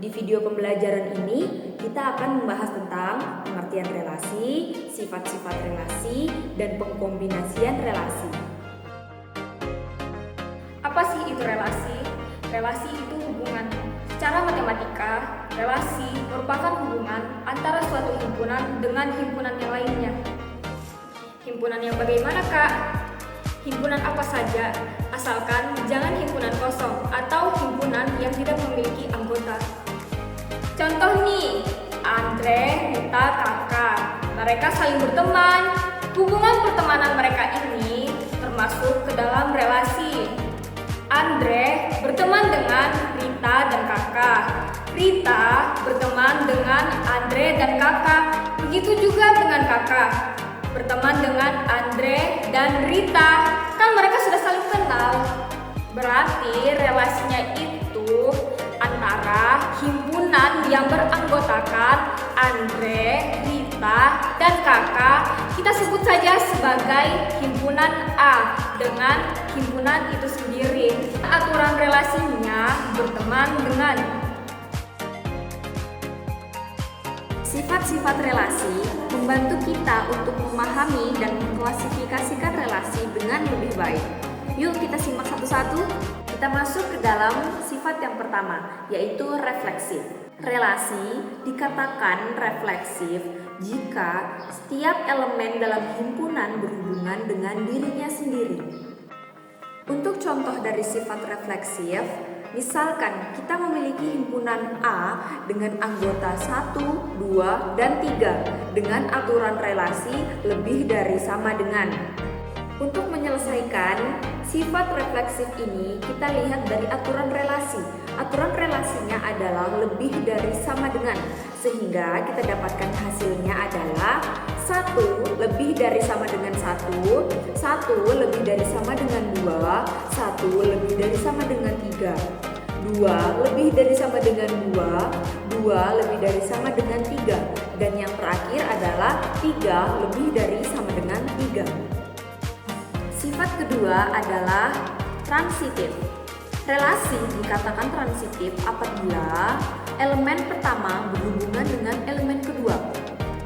Di video pembelajaran ini, kita akan membahas tentang pengertian relasi, sifat-sifat relasi, dan pengkombinasian relasi. Apa sih itu relasi? Relasi itu hubungan. Secara matematika, relasi merupakan hubungan antara suatu himpunan dengan himpunan yang lainnya. Himpunan yang bagaimana, Kak? Himpunan apa saja, asalkan jangan himpunan kosong atau himpunan yang tidak memiliki anggota. Contoh nih, Andre, Rita, Kakak. Mereka saling berteman. Hubungan pertemanan mereka ini termasuk ke dalam relasi. Andre berteman dengan Rita dan Kakak. Rita berteman dengan Andre dan Kakak. Begitu juga dengan Kakak berteman dengan Andre dan Rita. Kan mereka sudah saling kenal. Berarti relasinya itu antara himpunan yang beranggotakan Andre, Rita, dan Kakak. Kita sebut saja sebagai himpunan A dengan himpunan itu sendiri. Aturan relasinya berteman dengan. Sifat-sifat relasi membantu kita untuk memahami dan mengklasifikasikan relasi dengan lebih baik. Yuk kita simak satu-satu. Kita masuk ke dalam sifat yang pertama, yaitu refleksif. Relasi dikatakan refleksif jika setiap elemen dalam himpunan berhubungan dengan dirinya sendiri. Untuk contoh dari sifat refleksif, misalkan kita memiliki himpunan A dengan anggota 1, 2, dan 3 dengan aturan relasi lebih dari sama dengan. Untuk menyelesaikan sifat refleksif ini, kita lihat dari aturan relasi. Aturan relasinya adalah lebih dari sama dengan, sehingga kita dapatkan hasilnya adalah 1 lebih dari sama dengan 1, 1 lebih dari sama dengan 2, 1 lebih dari sama dengan 3, 2 lebih dari sama dengan 2, 2 lebih dari sama dengan 3, dan yang terakhir adalah 3 lebih dari sama dengan 3. Sifat kedua adalah transitif. Relasi dikatakan transitif apabila elemen pertama berhubungan dengan elemen kedua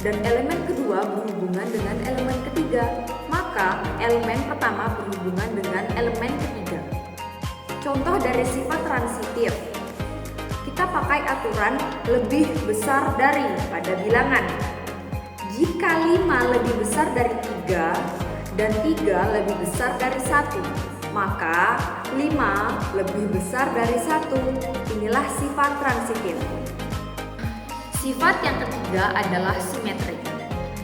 dan elemen kedua berhubungan dengan elemen ketiga, maka elemen pertama berhubungan dengan elemen ketiga. Contoh dari sifat transitif, kita pakai aturan lebih besar dari pada bilangan. Jika 5 lebih besar dari 3 dan 3 lebih besar dari 1, maka 5 lebih besar dari 1. Inilah sifat transitif. Sifat yang ketiga adalah simetrik.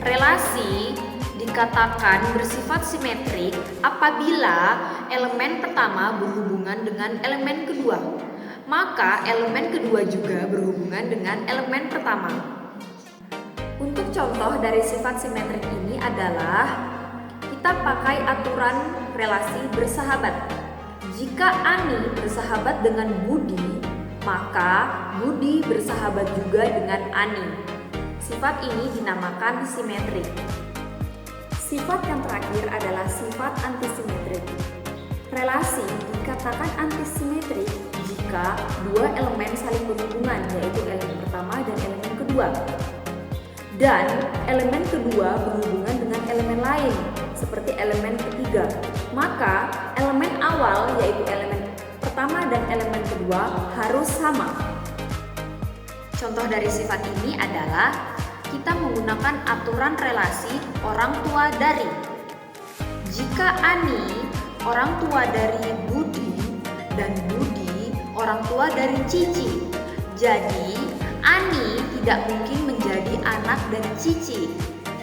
Relasi dikatakan bersifat simetrik apabila elemen pertama berhubungan dengan elemen kedua, maka elemen kedua juga berhubungan dengan elemen pertama. Untuk contoh dari sifat simetrik ini adalah kita pakai aturan relasi bersahabat. Jika Ani bersahabat dengan Budi, maka Budi bersahabat juga dengan Ani. Sifat ini dinamakan simetrik. Sifat yang terakhir adalah sifat antisimetrik. Relasi dikatakan antisimetrik jika dua elemen saling berhubungan, yaitu elemen pertama dan elemen kedua. Dan elemen kedua berhubungan dengan elemen lain, seperti elemen ketiga. Maka elemen awal, yaitu elemen pertama dan elemen kedua, harus sama. Contoh dari sifat ini adalah kita menggunakan aturan relasi orang tua dari. Jika Ani orang tua dari Budi dan Budi orang tua dari Cici, jadi Ani tidak mungkin menjadi anak dari Cici.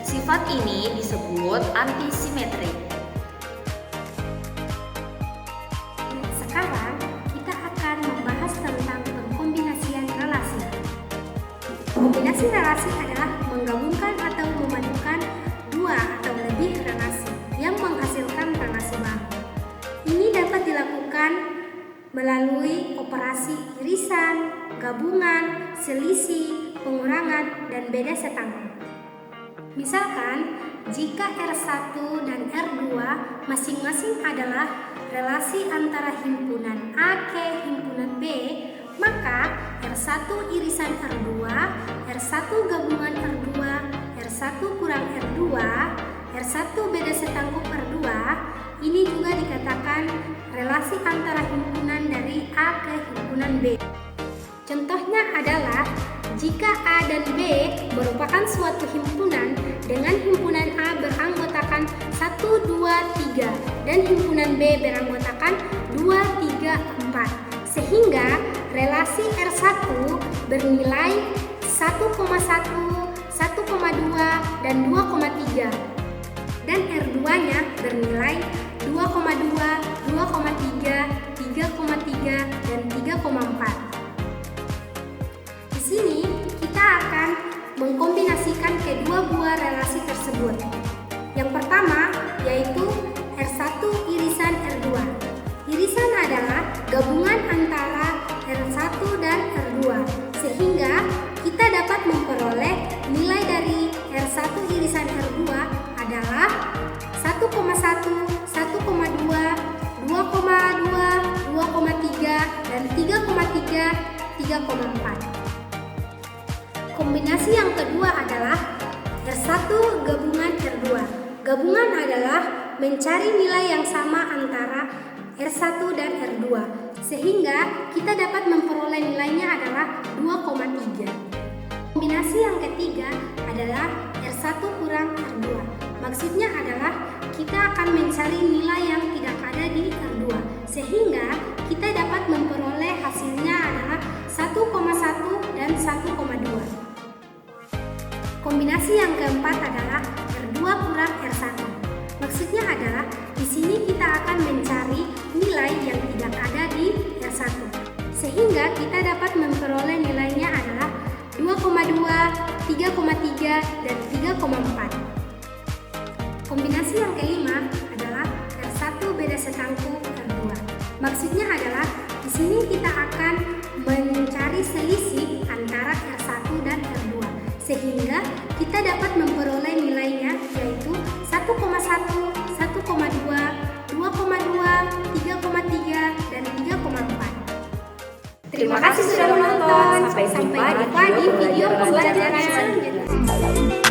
Sifat ini disebut antisimetrik. Sekarang kita akan membahas tentang pengkombinasian relasi. Kombinasi relasi adalah menggabungkan atau memadukan dua atau lebih relasi yang menghasilkan relasi baru. Ini dapat dilakukan melalui operasi irisan, gabungan, selisih, pengurangan, dan beda setangga. Misalkan, jika R1 dan R2 masing-masing adalah relasi antara himpunan A ke himpunan B, Maka R1 irisan R2, R1 gabungan R2, R1 kurang R2, R1 beda setangkup R2, ini juga dikatakan relasi antara himpunan dari A ke himpunan B. Contohnya adalah jika A dan B merupakan suatu himpunan dengan himpunan A beranggotakan 1, 2, 3 dan himpunan B beranggotakan 2, 3, 4, sehingga relasi R1 bernilai 1,1, 1,2 dan 2,3 dan R2-nya bernilai 2,2, 2,3, 3,3 dan 3,4. Di sini kita akan mengkombinasikan kedua buah relasi tersebut. Yang pertama yaitu R1 irisan R2. Irisan adalah gabungan antara R1 dan R2, sehingga kita dapat memperoleh nilai dari R1 irisan R2 adalah 1,1, 1,2, 2,2, 2,3 dan 3,3, 3,4. Kombinasi yang kedua adalah R1 gabungan R2. Gabungan adalah mencari nilai yang sama antara R1 dan R2, sehingga kita dapat memperoleh nilainya adalah 2,3. Kombinasi yang ketiga adalah R1 kurang R2. Maksudnya adalah kita akan mencari nilai yang tidak ada di R2, sehingga kita dapat memperoleh hasilnya adalah 1,1 dan 1,2. Kombinasi yang keempat adalah R2 kurang R1. Maksudnya adalah di sini kita akan mencari nilai yang tidak ada di R1, sehingga kita dapat memperoleh nilainya adalah 2,2, 3,3 dan 3,4. Kombinasi yang kelima adalah R1 beda setangkup R2. Maksudnya adalah di sini kita akan mencari selisih antara R1 dan R2, sehingga kita dapat memperoleh nilainya yaitu 1,1, 1,2, 2,2, 3,3 dan 3,4. Terima kasih sudah menonton. Sampai jumpa di video pembelajaran selanjutnya.